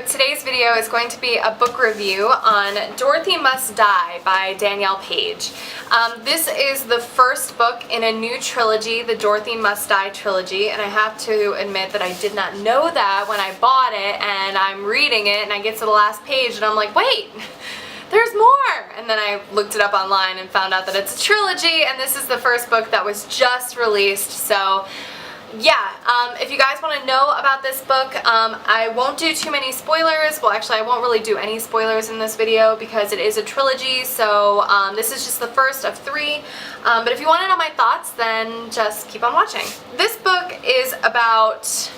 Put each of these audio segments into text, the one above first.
So today's video is going to be a book review on Dorothy Must Die by Danielle Paige. This is the first book in a new trilogy, the Dorothy Must Die trilogy, and I have to admit that I did not know that when I bought it, and I'm reading it and I get to the last page and I'm like, wait! There's more! And then I looked it up online and found out that it's a trilogy, and this is the first book that was just released. So yeah, if you guys want to know about this book, I won't do too many spoilers. Well, actually, I won't really do any spoilers in this video because it is a trilogy, so this is just the first of three. But if you want to know my thoughts, then just keep on watching. This book is about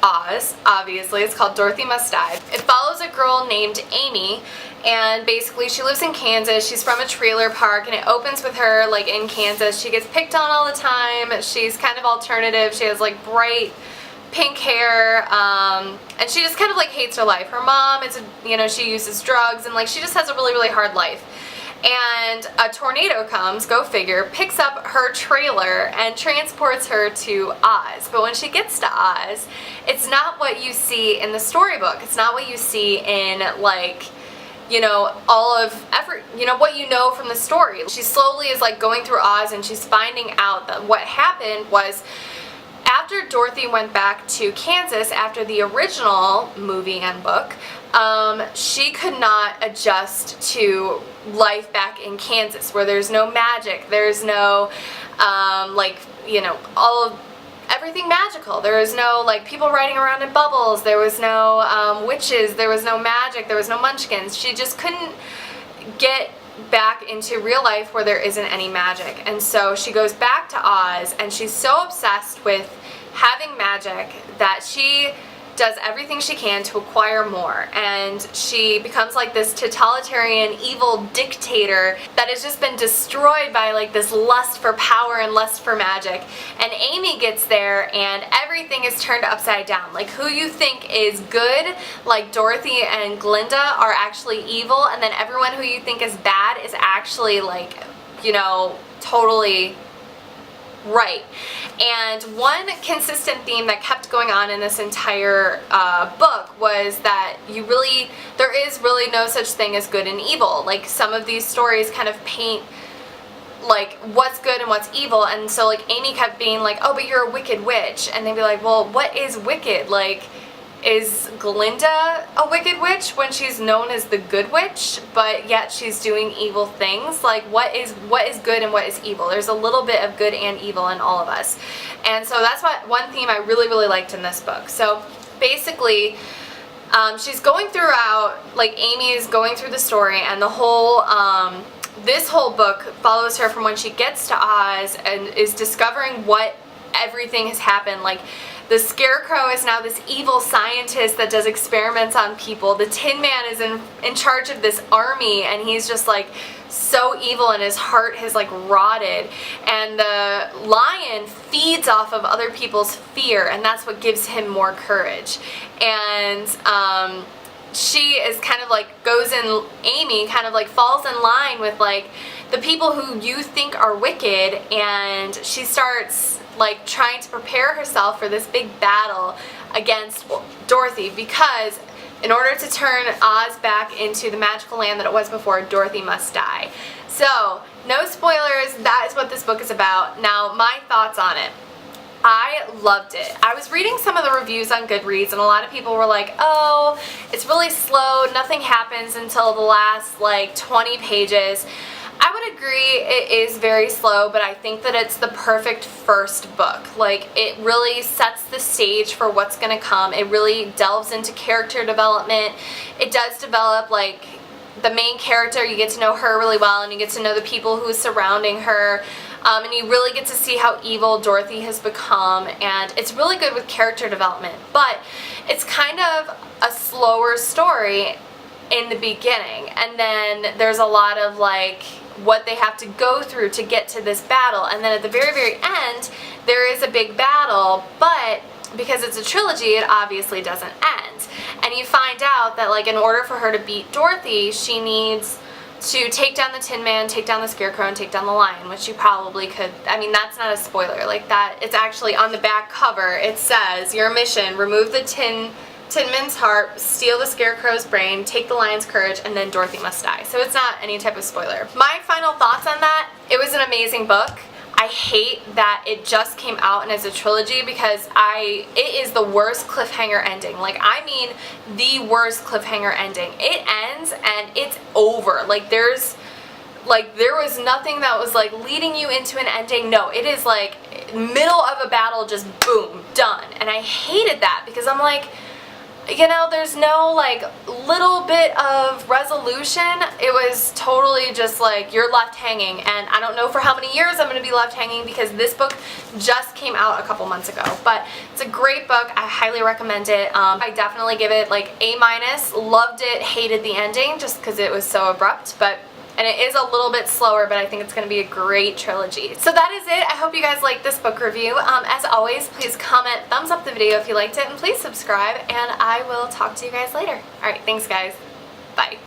Oz, obviously. It's called Dorothy Must Die. It follows a girl named Amy, and basically she lives in Kansas. She's from a trailer park, and it opens with her like in Kansas. She gets picked on all the time. She's kind of alternative. She has like bright pink hair, and she just kind of like hates her life. Her mom is, she uses drugs, and like she just has a really, really hard life. And a tornado comes, go figure, picks up her trailer and transports her to Oz. But when she gets to Oz, it's not what you see in the storybook. It's not what you see in like, what you know from the story. She slowly is like going through Oz, and she's finding out that what happened was after Dorothy went back to Kansas after the original movie and book, she could not adjust to life back in Kansas where there's no magic, there's no everything magical. There was no like people riding around in bubbles, there was no witches, there was no magic, there was no munchkins. She just couldn't get back into real life where there isn't any magic. And so she goes back to Oz, and she's so obsessed with having magic that she does everything she can to acquire more, and she becomes like this totalitarian evil dictator that has just been destroyed by like this lust for power and lust for magic. And Amy gets there and everything is turned upside down. Like who you think is good, like Dorothy and Glinda, are actually evil, and then everyone who you think is bad is actually like, totally right. And one consistent theme that kept going on in this entire book was that there is really no such thing as good and evil. Like some of these stories kind of paint like what's good and what's evil, and so like Amy kept being like, oh, but you're a wicked witch, and they'd be like, well, what is wicked? Like, is Glinda a wicked witch when she's known as the good witch, but yet she's doing evil things? Like what is good and what is evil? There's a little bit of good and evil in all of us. And so that's one theme I really, really liked in this book. So basically, she's going throughout, like Amy is going through the story, and the whole this whole book follows her from when she gets to Oz and is discovering what everything has happened. Like the Scarecrow is now this evil scientist that does experiments on people. The Tin Man is in charge of this army, and he's just like so evil, and his heart has like rotted. And the Lion feeds off of other people's fear, and that's what gives him more courage. And she is kind of like Amy kind of like falls in line with like the people who you think are wicked, and she starts like trying to prepare herself for this big battle against Dorothy, because in order to turn Oz back into the magical land that it was before, Dorothy must die. So no spoilers, that is what this book is about. Now my thoughts on it. I loved it. I was reading some of the reviews on Goodreads, and a lot of people were like, oh, it's really slow, nothing happens until the last like 20 pages. I would agree it is very slow, but I think that it's the perfect first book. Like, it really sets the stage for what's going to come. It really delves into character development. It does develop, like, the main character. You get to know her really well, and you get to know the people who are surrounding her. And you really get to see how evil Dorothy has become, and it's really good with character development. But it's kind of a slower story in the beginning, and then there's a lot of, like, what they have to go through to get to this battle, and then at the very, very end there is a big battle, but because it's a trilogy, it obviously doesn't end. And you find out that like in order for her to beat Dorothy, she needs to take down the Tin Man, take down the Scarecrow, and take down the Lion, which you probably could, I mean, that's not a spoiler, like that, it's actually on the back cover, it says, your mission, remove the Tin Tinman's heart, steal the Scarecrow's brain, take the lion's courage, and then Dorothy must die. So it's not any type of spoiler. My final thoughts on that, it was an amazing book. I hate that it just came out and as a trilogy because it is the worst cliffhanger ending. Like, I mean the worst cliffhanger ending. It ends and it's over. Like, there was nothing that was like leading you into an ending. No, it is like middle of a battle, just boom, done. And I hated that because I'm like, you know, there's no like little bit of resolution. It was totally just like you're left hanging, and I don't know for how many years I'm going to be left hanging because this book just came out a couple months ago. But it's a great book. I highly recommend it. I definitely give it like A-. Loved it, hated the ending just because it was so abrupt, and it is a little bit slower, but I think it's going to be a great trilogy. So that is it. I hope you guys liked this book review. As always, please comment, thumbs up the video if you liked it, and please subscribe, and I will talk to you guys later. Alright, thanks guys. Bye.